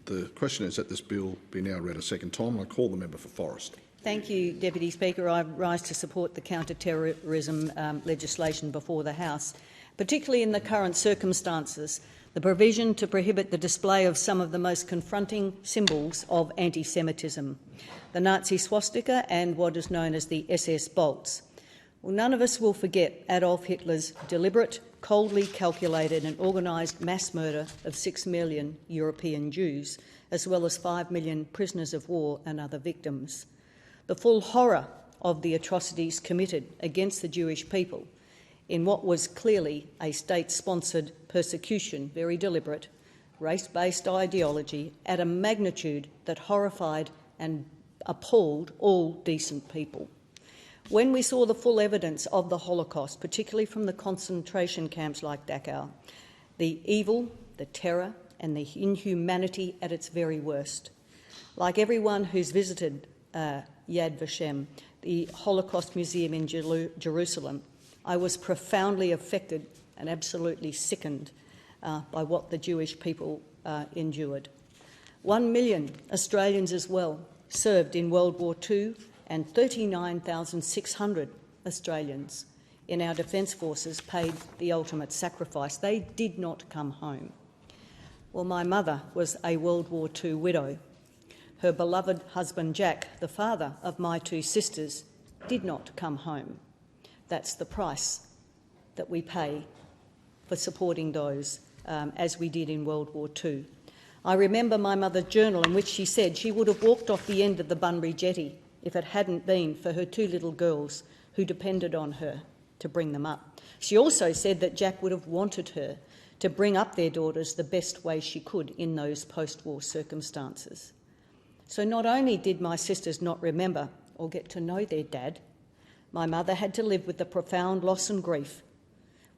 The question is that this bill be now read a second time. I call the member for Forrest. Thank you, Deputy Speaker. I rise to support the counter-terrorism legislation before the House, particularly in the current circumstances. The provision to prohibit the display of some of the most confronting symbols of anti-Semitism, the Nazi swastika and what is known as the SS bolts. Well, none of us will forget Adolf Hitler's deliberate, coldly calculated and organised mass murder of 6 million European Jews, as well as 5 million prisoners of war and other victims. The full horror of the atrocities committed against the Jewish people in what was clearly a state-sponsored persecution, very deliberate, race-based ideology at a magnitude that horrified and appalled all decent people. When we saw the full evidence of the Holocaust, particularly from the concentration camps like Dachau, the evil, the terror and the inhumanity at its very worst. Like everyone who's visited Yad Vashem, the Holocaust Museum in Jerusalem, I was profoundly affected and absolutely sickened by what the Jewish people endured. 1 million Australians as well served in World War II, and 39,600 Australians in our Defence Forces paid the ultimate sacrifice. They did not come home. Well, my mother was a World War II widow. Her beloved husband Jack, the father of my 2 sisters, did not come home. That's the price that we pay for supporting those, as we did in World War II. I remember my mother's journal in which she said she would have walked off the end of the Bunbury jetty if it hadn't been for her 2 little girls who depended on her to bring them up. She also said that Jack would have wanted her to bring up their daughters the best way she could in those post-war circumstances. So not only did my sisters not remember or get to know their dad, my mother had to live with the profound loss and grief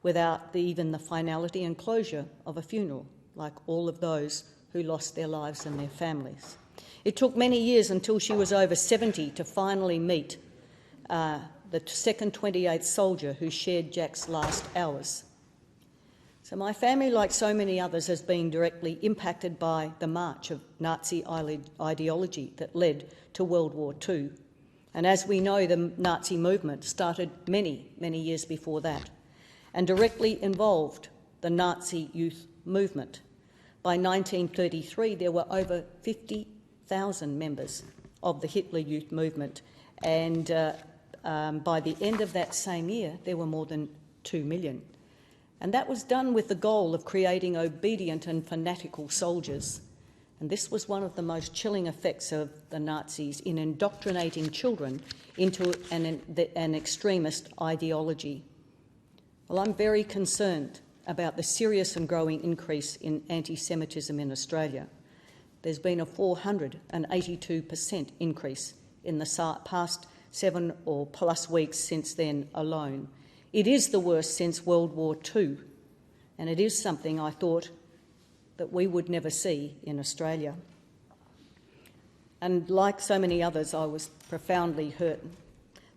without even the finality and closure of a funeral, like all of those who lost their lives and their families. It took many years until she was over 70 to finally meet the 2nd 28th soldier who shared Jack's last hours. So my family, like so many others, has been directly impacted by the march of Nazi ideology that led to World War II. And as we know, the Nazi movement started many, many years before that and directly involved the Nazi youth movement. By 1933, there were over 50,000 members of the Hitler Youth Movement, and by the end of that same year, there were more than 2 million. And that was done with the goal of creating obedient and fanatical soldiers. And this was one of the most chilling effects of the Nazis in indoctrinating children into an extremist ideology. Well, I'm very concerned about the serious and growing increase in anti-Semitism in Australia. There's been a 482% increase in the past 7 or plus weeks since then alone. It is the worst since World War II, and it is something I thought that we would never see in Australia. And like so many others, I was profoundly hurt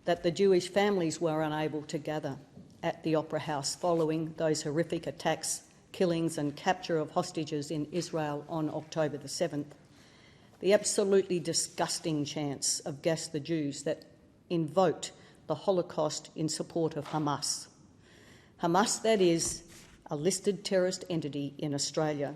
that the Jewish families were unable to gather at the Opera House following those horrific attacks, killings and capture of hostages in Israel on October the 7th. The absolutely disgusting chants of Gas the Jews that invoked the Holocaust in support of Hamas. Hamas, that is, a listed terrorist entity in Australia.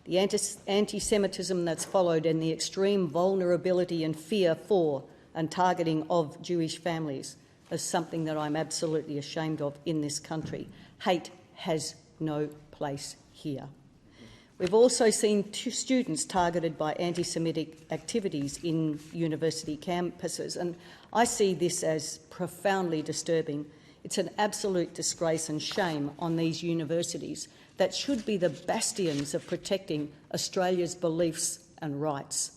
The anti-Semitism that's followed and the extreme vulnerability and fear for and targeting of Jewish families is something that I'm absolutely ashamed of in this country. Hate has no place here. We've also seen 2 students targeted by anti-Semitic activities in university campuses, and I see this as profoundly disturbing. It's an absolute disgrace and shame on these universities that should be the bastions of protecting Australia's beliefs and rights.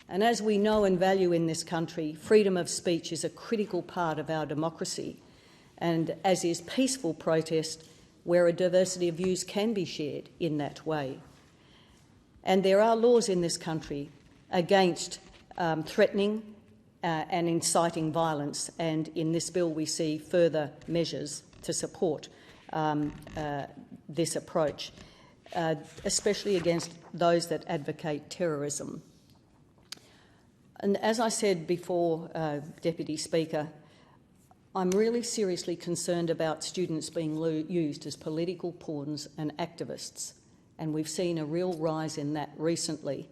And as we know and value in this country, freedom of speech is a critical part of our democracy, and as is peaceful protest, where a diversity of views can be shared in that way. And there are laws in this country against threatening and inciting violence, and in this bill we see further measures to support this approach. especially against those that advocate terrorism. And as I said before, Deputy Speaker, I'm really seriously concerned about students being used as political pawns and activists, and we've seen a real rise in that recently.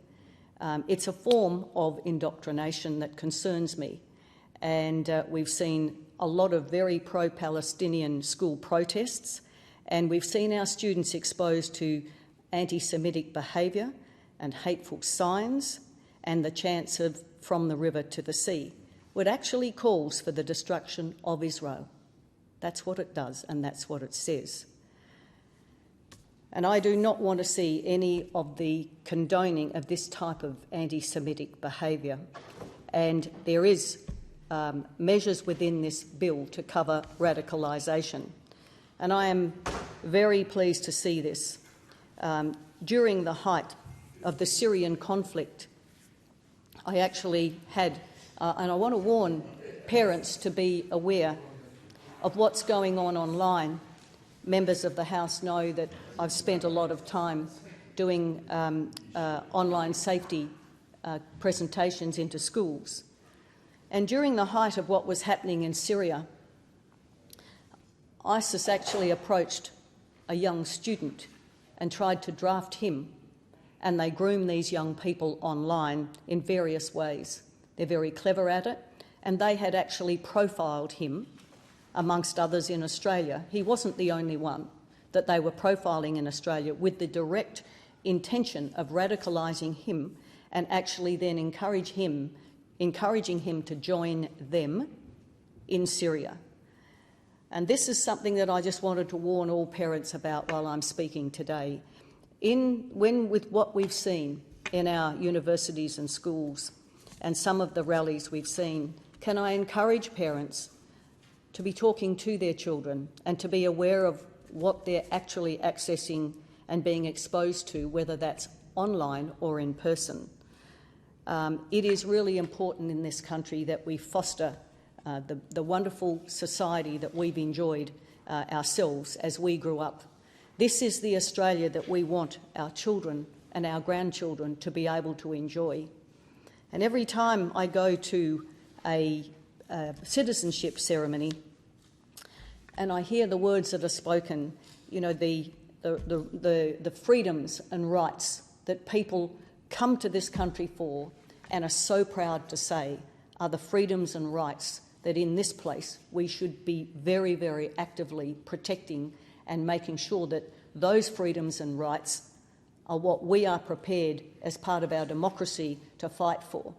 It's a form of indoctrination that concerns me, and we've seen a lot of very pro-Palestinian school protests, and we've seen our students exposed to anti-Semitic behaviour and hateful signs and the chants of "from the river to the sea," which actually calls for the destruction of Israel. That's what it does, and that's what it says. And I do not want to see any of the condoning of this type of anti-Semitic behaviour. And there is measures within this bill to cover radicalisation. And I am very pleased to see this. During the height of the Syrian conflict, I actually had, and I want to warn parents to be aware of what's going on online. Members of the House know that I've spent a lot of time doing online safety presentations into schools. And during the height of what was happening in Syria, ISIS actually approached a young student and tried to draft him, and they groom these young people online in various ways. They're very clever at it, and they had actually profiled him amongst others in Australia. He wasn't the only one that they were profiling in Australia with the direct intention of radicalising him and actually then encouraging him to join them in Syria. And this is something that I just wanted to warn all parents about while I'm speaking today. With what we've seen in our universities and schools and some of the rallies we've seen, can I encourage parents to be talking to their children and to be aware of what they're actually accessing and being exposed to, whether that's online or in person. It is really important in this country that we foster the wonderful society that we've enjoyed ourselves as we grew up. This is the Australia that we want our children and our grandchildren to be able to enjoy. And every time I go to a citizenship ceremony and I hear the words that are spoken, you know, the freedoms and rights that people come to this country for and are so proud to say are the freedoms and rights that in this place we should be very, very actively protecting and making sure that those freedoms and rights are what we are prepared as part of our democracy to fight for.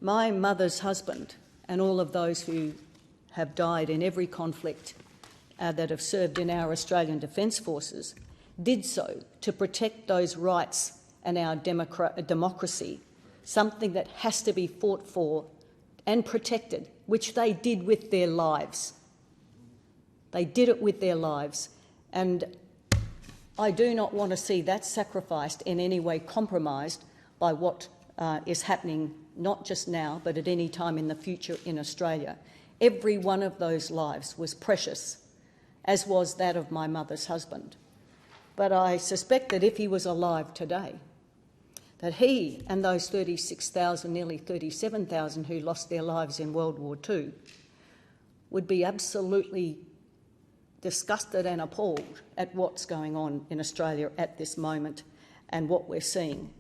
My mother's husband and all of those who have died in every conflict that have served in our Australian Defence Forces did so to protect those rights and our democracy, something that has to be fought for and protected, which they did with their lives. They did it with their lives. And I do not want to see that sacrificed in any way compromised by what is happening not just now but at any time in the future in Australia. Every one of those lives was precious, as was that of my mother's husband. But I suspect that if he was alive today, that he and those 36,000, nearly 37,000 who lost their lives in World War II would be absolutely disgusted and appalled at what's going on in Australia at this moment and what we're seeing.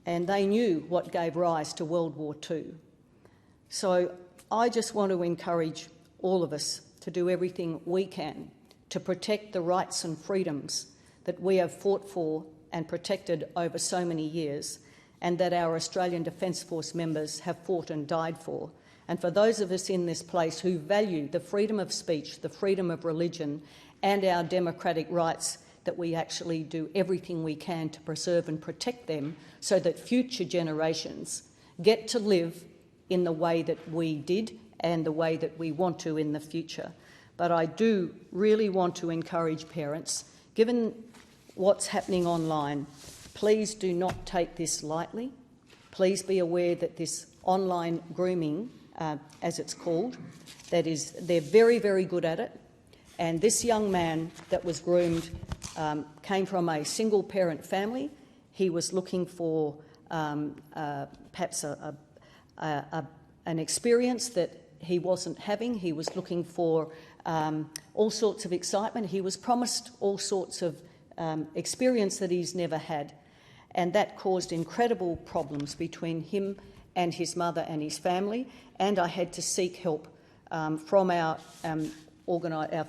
And they knew what gave rise to World War II. So I just want to encourage all of us to do everything we can to protect the rights and freedoms that we have fought for and protected over so many years, and that our Australian Defence Force members have fought and died for. And for those of us in this place who value the freedom of speech, the freedom of religion and our democratic rights, that we actually do everything we can to preserve and protect them so that future generations get to live in the way that we did and the way that we want to in the future. But I do really want to encourage parents, given what's happening online, please do not take this lightly. Please be aware that this online grooming, as it's called, they're very, very good at it. And this young man that was groomed came from a single-parent family. He was looking for perhaps an experience that he wasn't having. He was looking for all sorts of excitement. He was promised all sorts of experience that he's never had. And that caused incredible problems between him and his mother and his family. And I had to seek help from our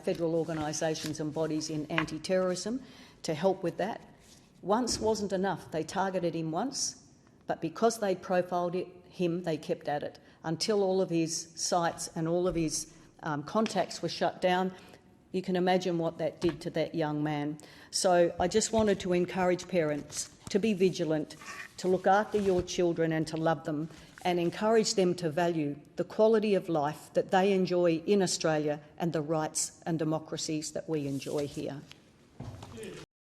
federal organisations and bodies in anti-terrorism to help with that. Once wasn't enough. They targeted him once, but because they profiled him, they kept at it until all of his sites and all of his contacts were shut down. You can imagine what that did to that young man. So I just wanted to encourage parents to be vigilant, to look after your children and to love them, and encourage them to value the quality of life that they enjoy in Australia and the rights and democracies that we enjoy here.